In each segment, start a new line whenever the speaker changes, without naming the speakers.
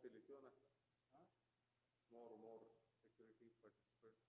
facility ना, more security participants.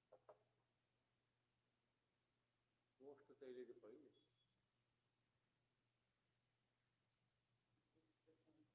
हाँ, post तैले के पड़ी नाना बोल नहीं था।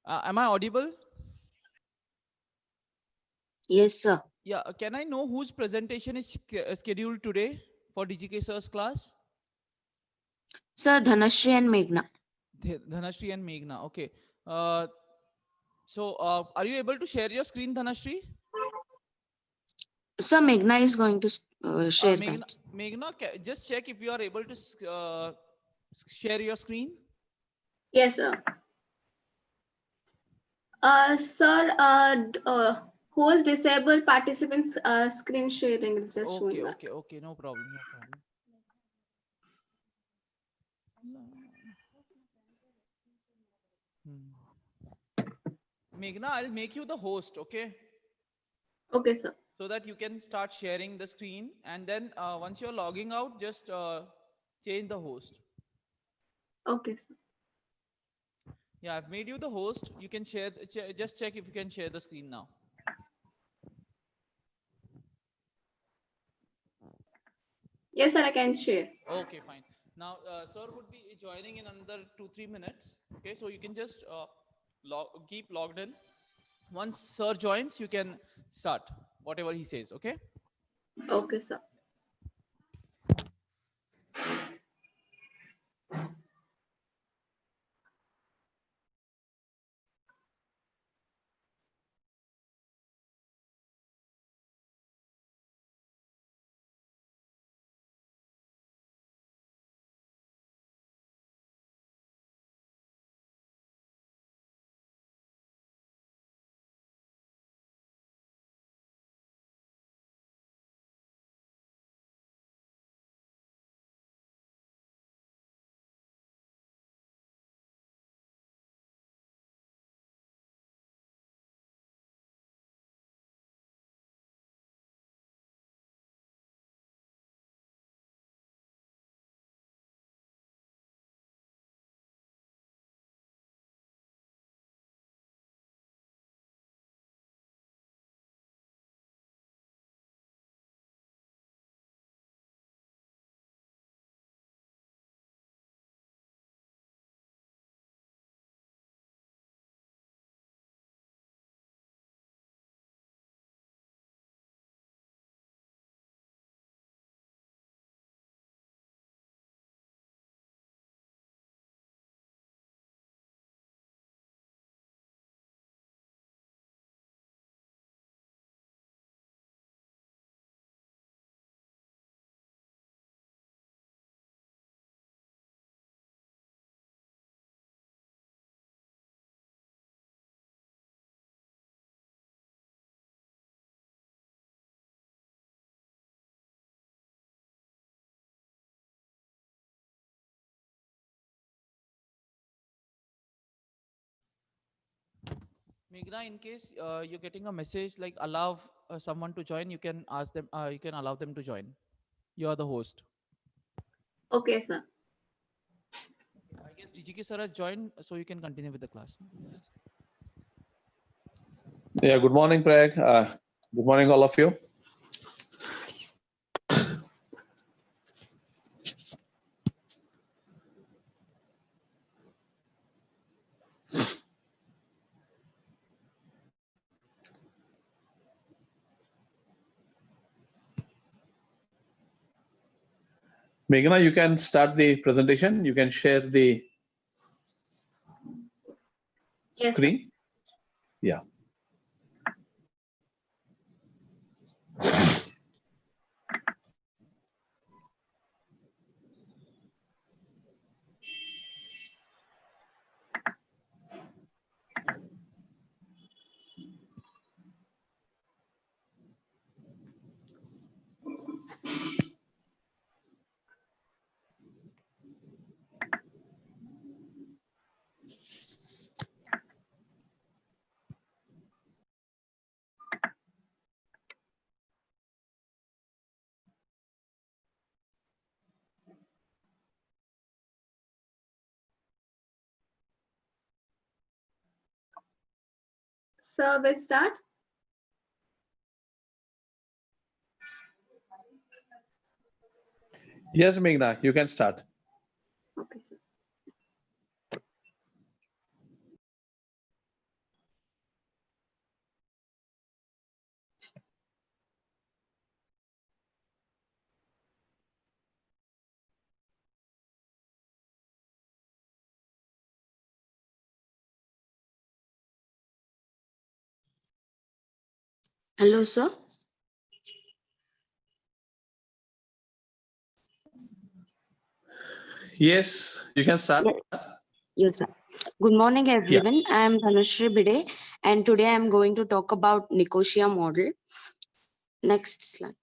Am I audible?
Yes, sir.
Yeah. Can I know whose presentation is scheduled today for DGK sir's class?
Sir, Dhanashri and Meghna.
Dhanashri and Meghna. Okay. Uh, are you able to share your screen, Dhanashri?
Sir, Meghna is going to share
Meghna,
that.
just check if you are able to share your screen.
Yes, sir. Sir, host disabled participants screen sharing is just
Okay,
showing up.
okay, okay. No problem, no problem. Hmm. Meghna, I'll make you the host, okay?
Okay, sir.
So that you can start sharing the screen. And then once you're logging out, just change the host.
Okay, sir.
Yeah, I've made you the host. You can share, just check if you can share the screen now.
Yes, sir, I can share.
Okay, fine. Now, sir would be joining in another 2-3 minutes. Okay, so you can just keep logged in. Once sir joins, you can start whatever he says. Okay.
Okay, sir.
Meghna, in case you're getting a message like allow someone to join, you can ask them. You can allow them to join. You are the host.
Okay, sir.
I guess DGK sir has joined, so you can continue with the class.
Yeah, good morning, Prag. Good morning, all of you. Meghna, you can start the presentation. You can share the
Yes, sir.
screen. Yeah.
Sir, we'll start.
Yes, Meghna, you can start.
Okay, sir.
Hello, sir.
Yes, you can start.
Yes, sir. Good morning, everyone. I am Dhanashri Bide, and today I am going to talk about Nicosia model. Next slide.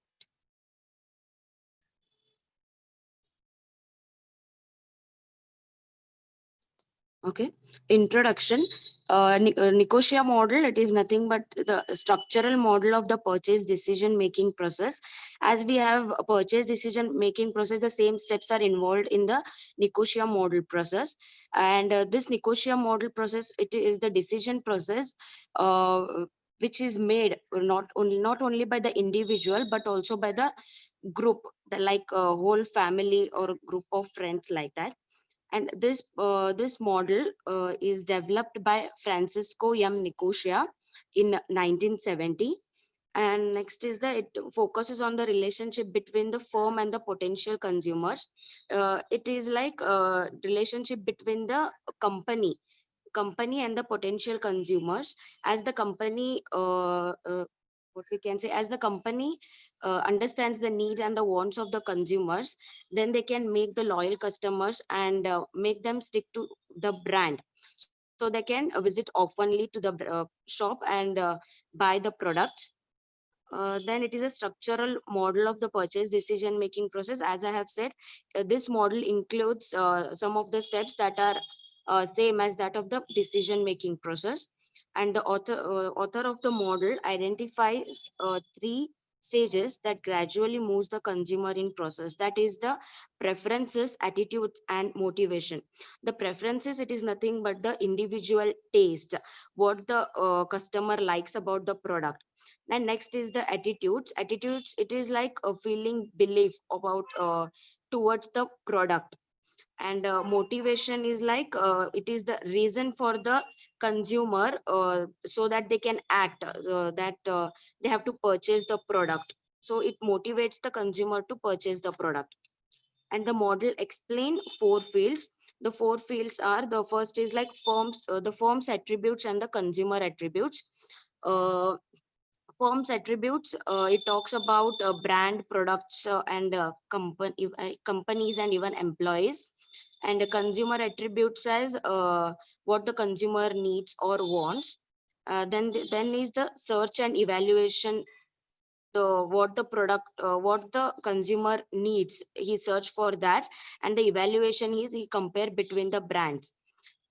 Okay. Introduction. Nicosia model, it is nothing but the structural model of the purchase decision making process. As we have a purchase decision making process, the same steps are involved in the Nicosia model process. And this Nicosia model process, it is the decision process which is made not only by the individual but also by the group, like a whole family or a group of friends, like that. And this model is developed by Francisco M. Nicosia in 1970. And next is it focuses on the relationship between the firm and the potential consumers. It is like a relationship between the company and the potential consumers. As the company what we can say, as the company understands the needs and the wants of the consumers, then they can make the loyal customers and make them stick to the brand, so they can visit oftenly to the shop and buy the products. Then it is a structural model of the purchase decision making process. As I have said, this model includes some of the steps that are same as that of the decision making process. And the author of the model identifies three stages that gradually moves the consumer in process. That is the preferences, attitudes, and motivation. The preferences, it is nothing but the individual taste, what the customer likes about the product. And next is the attitudes, it is like a feeling belief about towards the product. And motivation is like it is the reason for the consumer so that they can act, that they have to purchase the product, so it motivates the consumer to purchase the product. And the model explain four fields. The four fields are: the first is like the firm's attributes and the consumer attributes. uh, Firm's attributes, it talks about brand, products, and companies and even employees. And the consumer attributes says what the consumer needs or wants. Then is the search and evaluation, the what the product, what the consumer needs, he search for that. And the evaluation is he compare between the brands.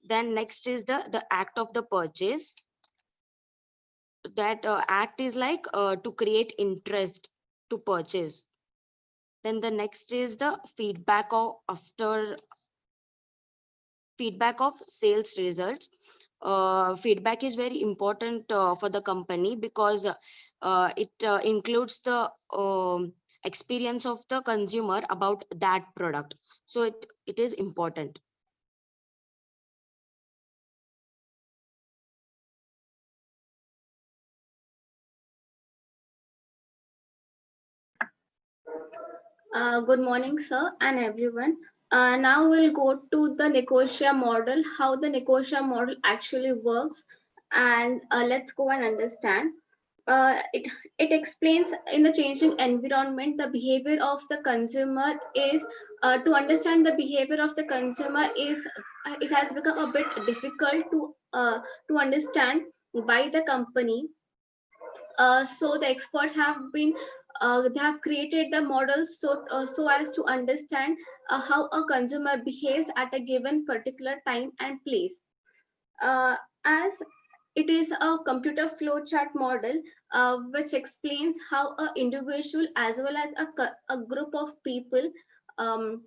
Then next is the act of the purchase. That act is like to create interest to purchase. Then the next is the feedback of sales results. Feedback is very important for the company, because it includes the experience of the consumer about that product, so it is important.
Good morning, sir, and everyone. Now we'll go to the Nicosia model, how the Nicosia model actually works, and let's go and understand. It explains in the changing environment, the behavior of the consumer is to understand the behavior of the consumer is it has become a bit difficult to understand by the company. So the experts have been they have created the models so as to understand how a consumer behaves at a given particular time and place. As it is a computer flow chart model which explains how an individual as well as a group of people um,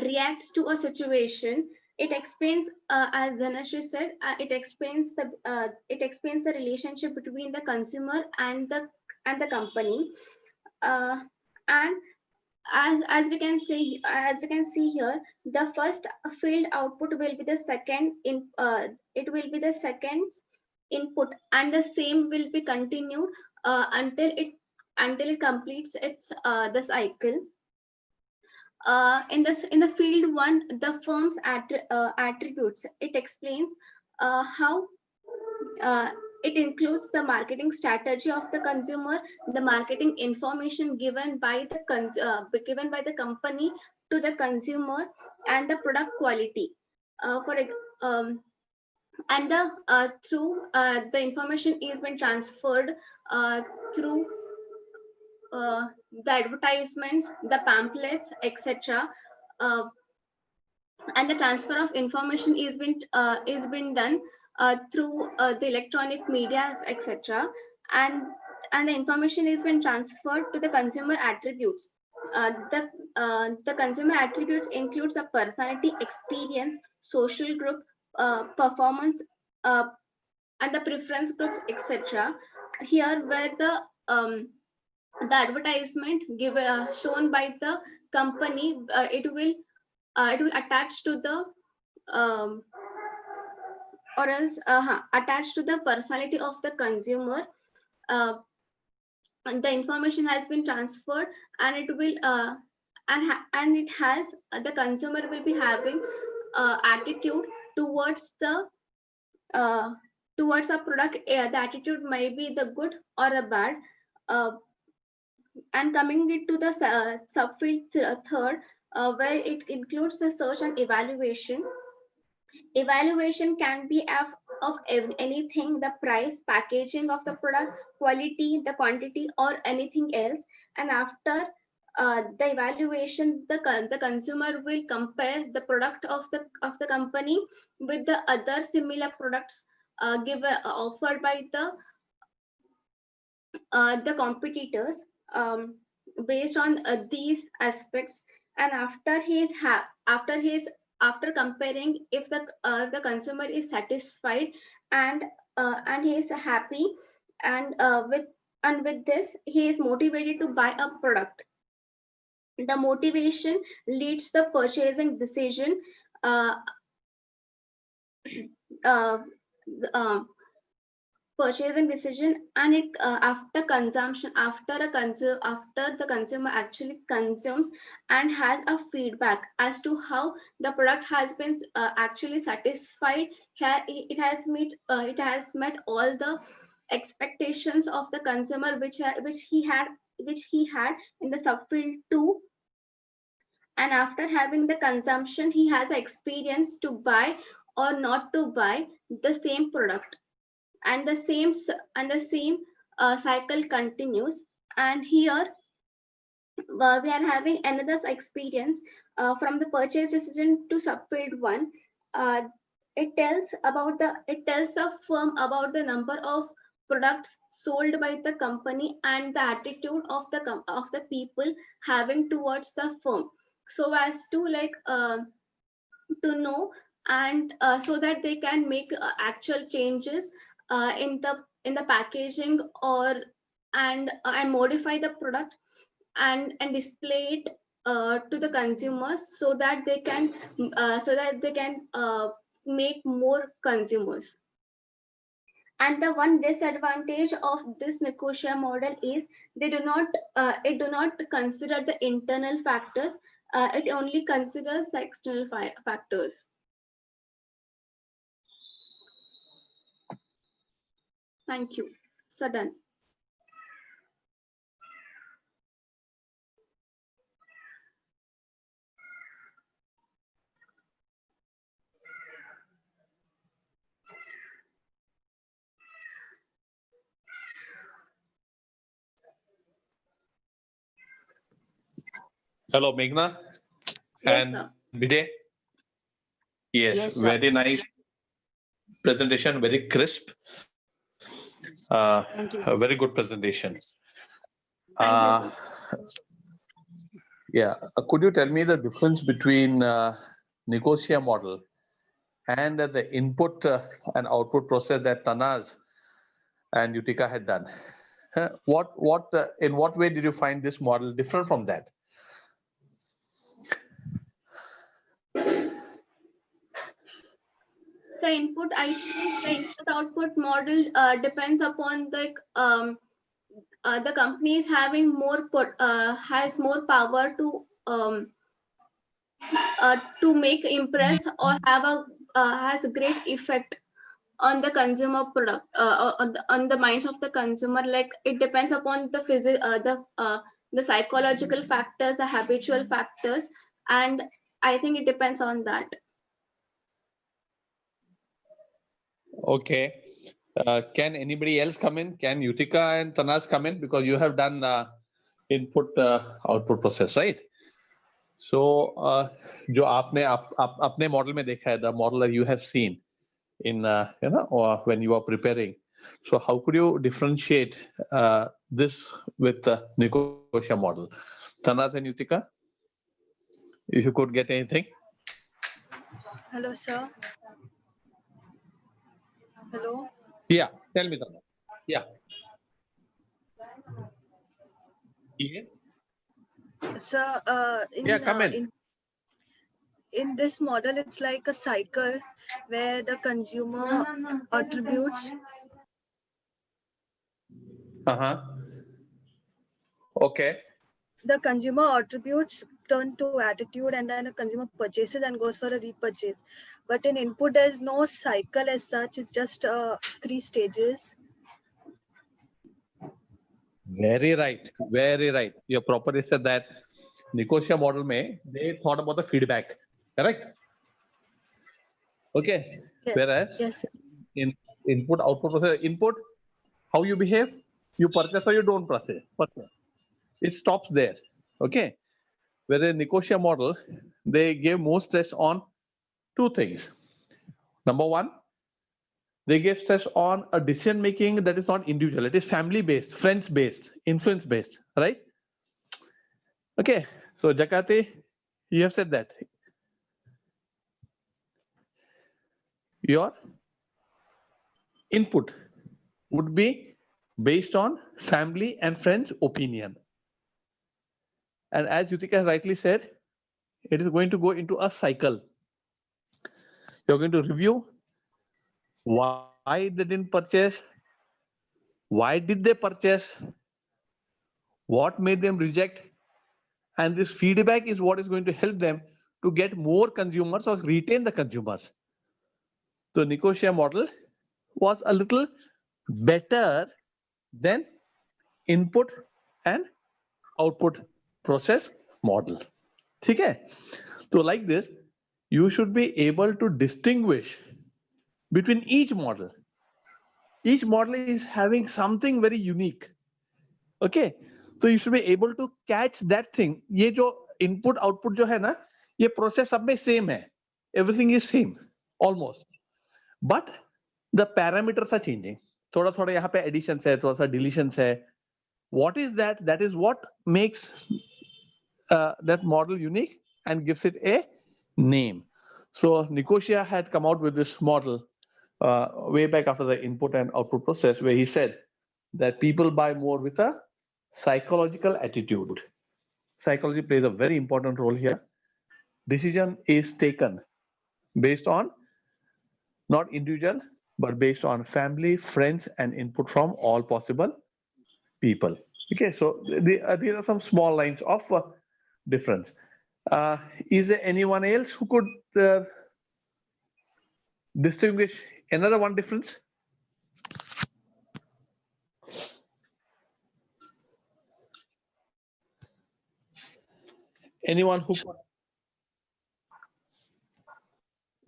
reacts to a situation. It explains, as Dhanashri said, it explains the relationship between the consumer and the company. Uh, and as we can see here, the first field output will be the second in it will be the second input, and the same will be continued until it completes its the cycle. In the field one, the firm's attributes, it explains how uh, it includes the marketing strategy of the consumer, the marketing information given by the company to the consumer, and the product quality. And the information is been transferred through the advertisements, the pamphlets, etc. And the transfer of information is been done through the electronic media, etc. And the information is been transferred to the consumer attributes. The consumer attributes includes a personality, experience, social group, performance, and the preference groups, etc. Here, where the advertisement shown by the company, it will attach to the attached to the personality of the consumer. And the information has been transferred, and it will and it has the consumer will be having attitude towards the towards a product. The attitude may be the good or the bad. And coming into the subfield third, where it includes the search and evaluation. Evaluation can be of anything: the price, packaging of the product, quality, the quantity, or anything else. And after the evaluation, the consumer will compare the product of the company with the other similar products offered by the competitors, based on these aspects. And after comparing, if the consumer is satisfied and he is happy, and with this he is motivated to buy a product. The motivation leads the purchasing decision. Purchasing decision, and it after consumption, after the consumer actually consumes and has a feedback as to how the product has been actually satisfied. Here it has met all the expectations of the consumer, which he had in the subfield 2. And after having the consumption, he has experience to buy or not to buy the same product. And the same cycle continues. And here we are having another experience from the purchase decision to subfield 1. It tells a firm about the number of products sold by the company and the attitude of the people having towards the firm, so as to to know, and so that they can make actual changes in the packaging, or and modify the product and display it to the consumers, so that they can make more consumers. And the one disadvantage of this Nicosia model is it do not consider the internal factors. It only considers the external factors. Thank you. So done.
Hello, Meghna
Yes,
and
sir.
Bide. Yes,
Yes, sir.
very nice presentation, very crisp.
Thank you.
A very good presentation.
Thank you, sir.
Yeah, could you tell me the difference between Nicosia model and the input and output process that Tanaz and Utica had done? In what way did you find this model different from that?
So I think the input output model depends upon the company is having has more power to make impress or have a has a great effect on the consumer product, on the minds of the consumer. Like it depends upon the psychological factors, the habitual factors, and I think it depends on that.
Okay. Can anybody else come in? Can Yutika and Tanaz come in? Because you have done input output process, right? So जो आपने अपने model में देखा है, the model that you have seen in when you are preparing. So how could you differentiate this with the Nicosia model? Tanaz and Yutika, if you could get anything.
Hello, sir. Hello.
Yeah, tell me, Tanaz. Yeah. Yes.
Sir,
Yeah, come in.
In this model, it's like a cycle where the consumer attributes.
Okay.
The consumer attributes turn to attitude, and then the consumer purchases and goes for a repurchase. But in input, there's no cycle as such. It's just 3 stages.
Very right. Very right. You properly said that Nicosia model may they thought about the feedback. Correct? Okay.
Yes.
Whereas
Yes, sir.
in input output process, input, how you behave, you purchase or you don't purchase. It stops there. Okay. Whereas in Nicosia model, they gave more stress on 2 things. Number 1, they gave stress on a decision making that is not individual. It is family based, friends based, influence based, right? Okay. So Jakati, you have said that your input would be based on family and friends opinion. And as Yutika has rightly said, it is going to go into a cycle. You're going to review why they didn't purchase, why did they purchase, what made them reject, and this feedback is what is going to help them to get more consumers or retain the consumers. So Nicosia model was a little better than input and output process model. Okay? So like this, you should be able to distinguish between each model. Each model is having something very unique. Okay? So you should be able to catch that thing. ये जो input output जो है ना, ये process सब में same है. Everything is same, almost. But the parameters are changing. थोड़ा थोड़ा यहाँ पे additions है, थोड़ा सा deletions है. What is that? That is what makes that model unique and gives it a name. So Nicosia had come out with this model way back after the input and output process, where he said that people buy more with a psychological attitude. Psychology plays a very important role here. Decision is taken based on not individual, but based on family, friends, and input from all possible people. Okay, so these are some small lines of difference. Is there anyone else who could distinguish another one difference? Anyone who could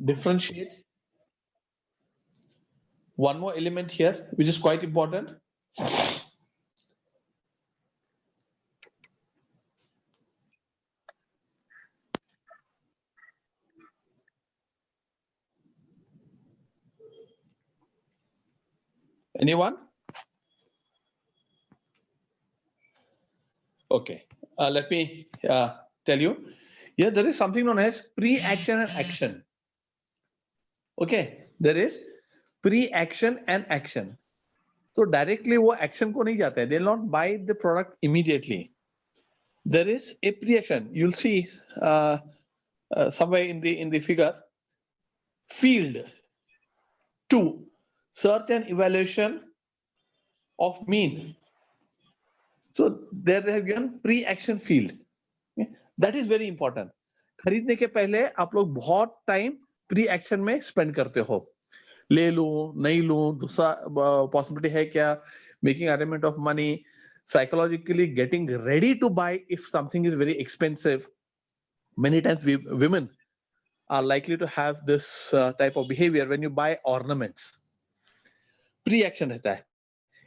differentiate one more element here, which is quite important? Anyone? Okay, let me tell you. Here there is something known as pre-action and action. Okay, there is pre-action and action. So directly वो action को नहीं जाते हैं. They'll not buy the product immediately. There is a pre-action. You'll see somewhere in the figure. Field 2, search and evaluation of mean. So there they have given pre-action field. That is very important. खरीदने के पहले आप लोग बहुत time pre action में spend करते हो. ले लूं नहीं लूं, दूसरा possibility है क्या, making arrangement of money, psychologically getting ready to buy if something is very expensive. Many times women are likely to have this type of behavior when you buy ornaments. Pre-action रहता है.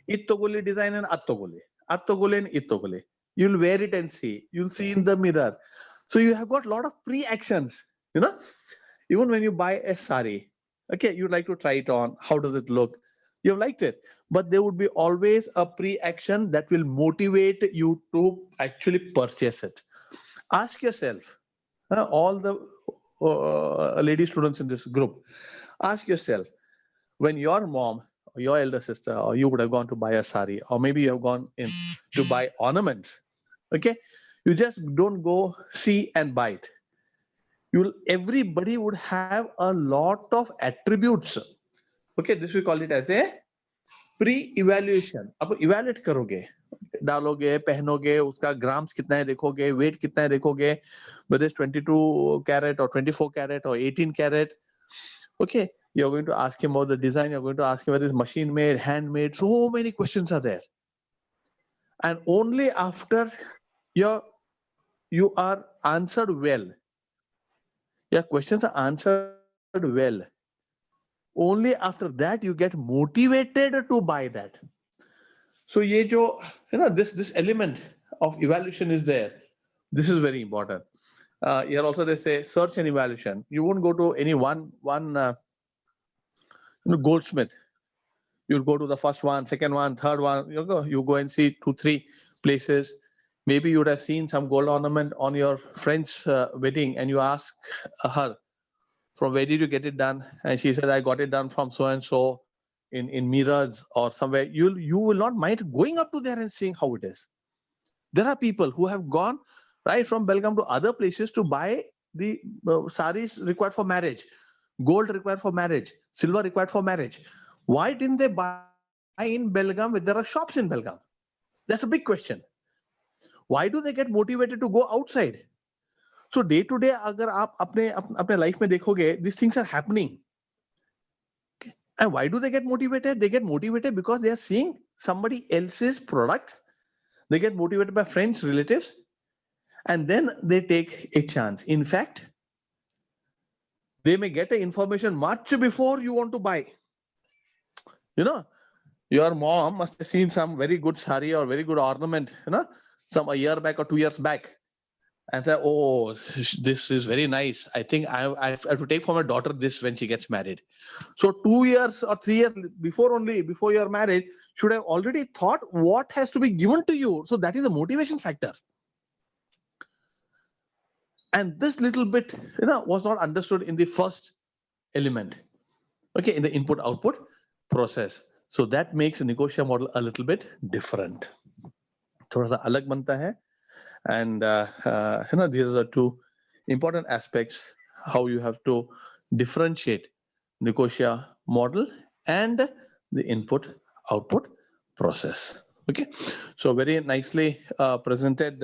Ittogole design and attogole. Attogole and ittogole. You'll wear it and see. You'll see in the mirror. So you have got a lot of pre-actions, you know. Even when you buy a sari, okay, you'd like to try it on. How does it look? You've liked it. But there would be always a pre-action that will motivate you to actually purchase it. Ask yourself, all the lady students in this group, ask yourself, when your mom or your elder sister or you would have gone to buy a sari, or maybe you have gone in to buy ornaments, okay, you just don't go see and buy it. Everybody would have a lot of attributes. Okay, this we call it as a pre-evaluation. आप evaluate करोगे, डालोगे, पहनोगे, उसका grams कितना है देखोगे, weight कितना है देखोगे, whether it's 22 carat or 24 carat or 18 carat. Okay, you're going to ask him about the design, you're going to ask him whether it's machine made, handmade. So many questions are there. And only after you are answered well, your questions are answered well, only after that you get motivated to buy that. So ye jo, this element of evaluation is there. This is very important. Here also they say search and evaluation. You won't go to any one goldsmith. You'll go to the first one, second one, third one. You go and see 2-3 places. Maybe you would have seen some gold ornament on your friend's wedding, and you ask her, from where did you get it done? And she said, I got it done from so and so in Mirrors or somewhere. You will not mind going up to there and seeing how it is. There are people who have gone right from Belgaum to other places to buy the saris required for marriage, gold required for marriage, silver required for marriage. Why didn't they buy in Belgaum when there are shops in Belgaum? That's a big question. Why do they get motivated to go outside? So day to day, अगर आप अपने life में देखोगे, these things are happening. Okay. And why do they get motivated? They get motivated because they are seeing somebody else's product. They get motivated by friends, relatives, and then they take a chance. In fact, they may get the information much before you want to buy. Your mom must have seen some very good sari or very good ornament, some a year back or 2 years back, and say, oh, this is very nice. I think I have to take for my daughter this when she gets married. So 2 years or 3 years before your marriage, should have already thought what has to be given to you. So that is a motivation factor. And this little bit, was not understood in the first element. Okay, in the input-output process. So that makes a Nicosia model a little bit different. थोड़ा सा अलग बनता है. And these are two important aspects how you have to differentiate Nicosia model and the input-output process. Okay, so very nicely presented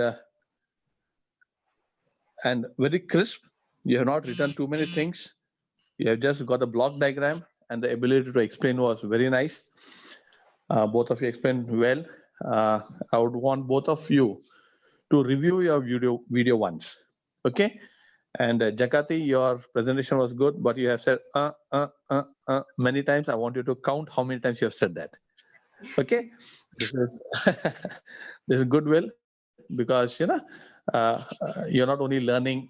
and very crisp. You have not written too many things. You have just got a block diagram, and the ability to explain was very nice. Both of you explained well. I would want both of you to review your video once. Okay. And Jakati, your presentation was good, but you have said many times. I want you to count how many times you have said that. Okay. This is goodwill, because you're not only learning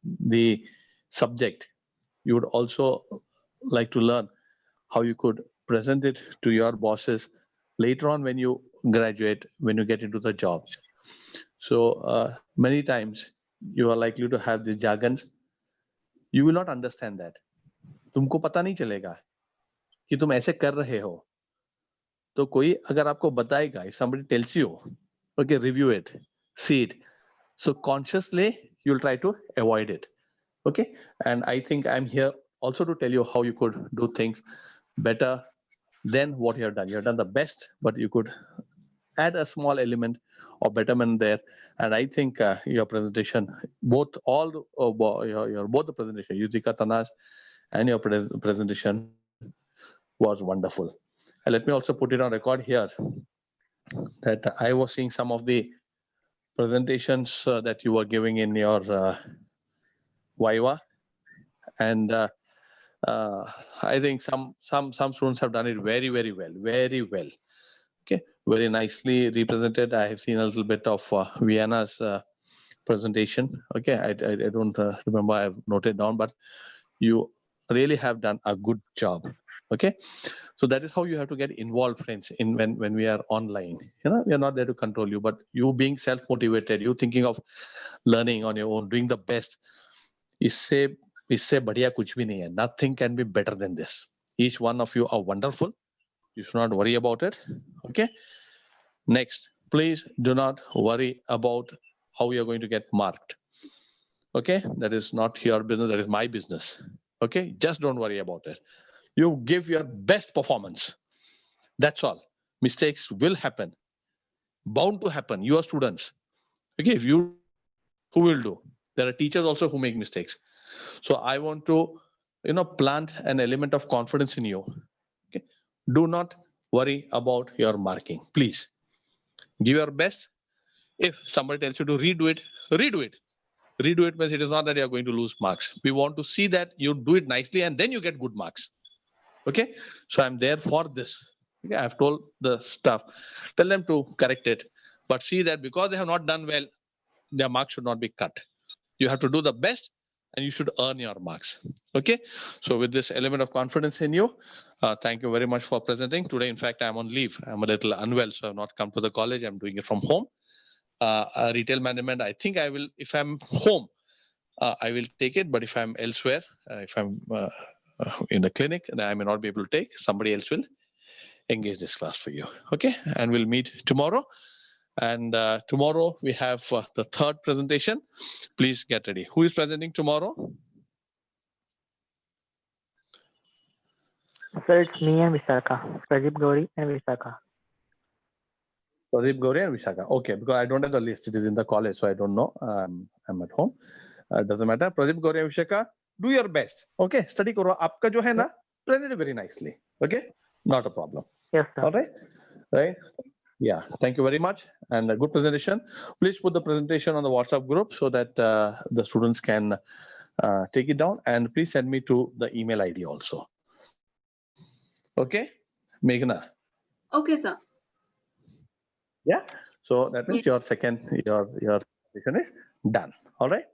the subject, you would also like to learn how you could present it to your bosses later on when you graduate, when you get into the job. So many times you are likely to have these jargons. You will not understand that. तुमको पता नहीं चलेगा कि तुम ऐसे कर रहे हो. तो कोई अगर आपको बताएगा, if somebody tells you, okay, review it, see it. So consciously you'll try to avoid it. Okay. And I think I'm here also to tell you how you could do things better than what you have done. You have done the best, but you could add a small element of betterment there. And I think your presentation, both the presentation, Yutika, Tanaz, and your presentation was wonderful. And let me also put it on record here that I was seeing some of the presentations that you were giving in your Viva, and I think some students have done it very well, very well. Okay, very nicely represented. I have seen a little bit of Vienna's presentation. Okay, I don't remember. I've noted down, but you really have done a good job. Okay, so that is how you have to get involved, friends, in when we are online. We are not there to control you, but you being self-motivated, you thinking of learning on your own, doing the best. इससे बढ़िया कुछ भी नहीं है. Nothing can be better than this. Each one of you are wonderful. You should not worry about it. Okay. Next, please do not worry about how you're going to get marked. Okay, that is not your business, that is my business. Okay, just don't worry about it. You give your best performance. That's all. Mistakes will happen, bound to happen. You are students. Okay, if you, who will do? There are teachers also who make mistakes. So I want to, plant an element of confidence in you. Okay, do not worry about your marking. Please give your best. If somebody tells you to redo it, redo it. Redo it means it is not that you are going to lose marks. We want to see that you do it nicely and then you get good marks. Okay, so I'm there for this. Okay, I've told the staff, tell them to correct it, but see that because they have not done well, their marks should not be cut. You have to do the best and you should earn your marks. Okay, so with this element of confidence in you, thank you very much for presenting today. In fact, I'm on leave. I'm a little unwell, so I've not come to the college. I'm doing it from home. Retail management, I think I will, if I'm home, I will take it. But if I'm elsewhere, if I'm in the clinic, then I may not be able to take. Somebody else will engage this class for you. Okay, and we'll meet tomorrow. And tomorrow we have the third presentation. Please get ready. Who is presenting tomorrow?
Sir, it's me and Visakha. Pradeep Gauri and Visakha.
Pradeep Gauri and Vishaka. Okay, because I don't have the list. It is in the college, so I don't know. I'm at home. Doesn't matter. Pradeep Gauri and Vishaka, do your best. Okay, study karo. Aapka jo hai na, present it very nicely. Okay, not a problem.
Yes, sir.
All right. Right. Yeah. Thank you very much. And a good presentation. Please put the presentation on the WhatsApp group so that the students can take it down. And please send me to the email ID also. Okay, Meghna.
Okay, sir.
Yeah. So that means your presentation is done. All right.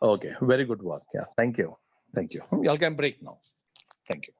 Okay. Very good work. Yeah. Thank you. Thank you. Y'all can break now. Thank you.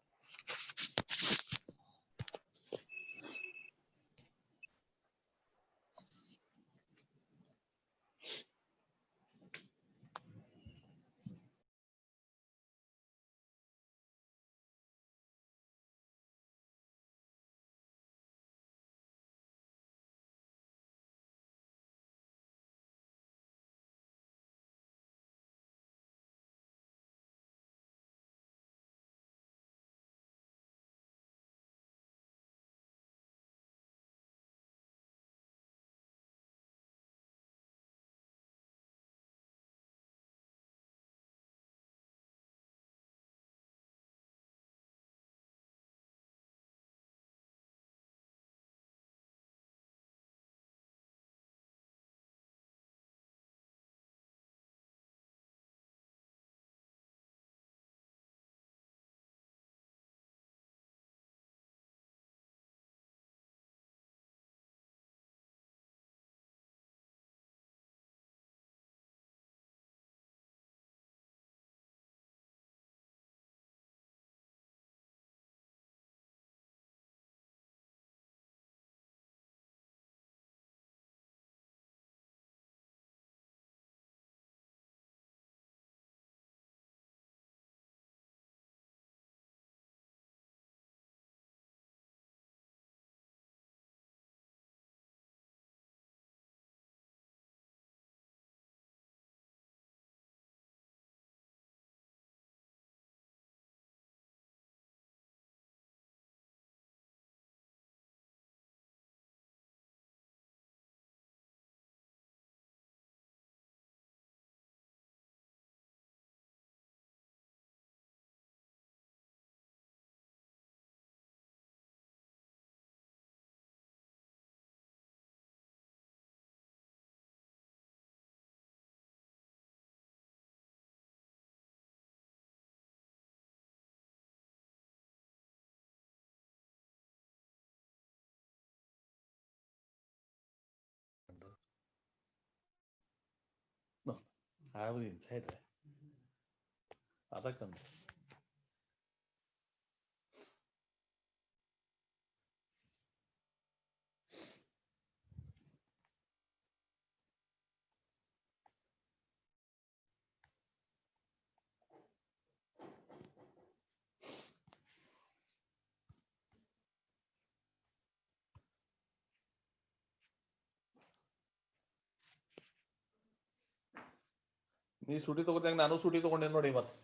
I was inside. ಅದಕ್ಕಂತ ನೀ ಸುಟಿ ತಗೋದಂಗ ನಾನು ಸುಟಿ ತಗೊಂಡೆ ನೋಡಿ ಮತ್ತೆ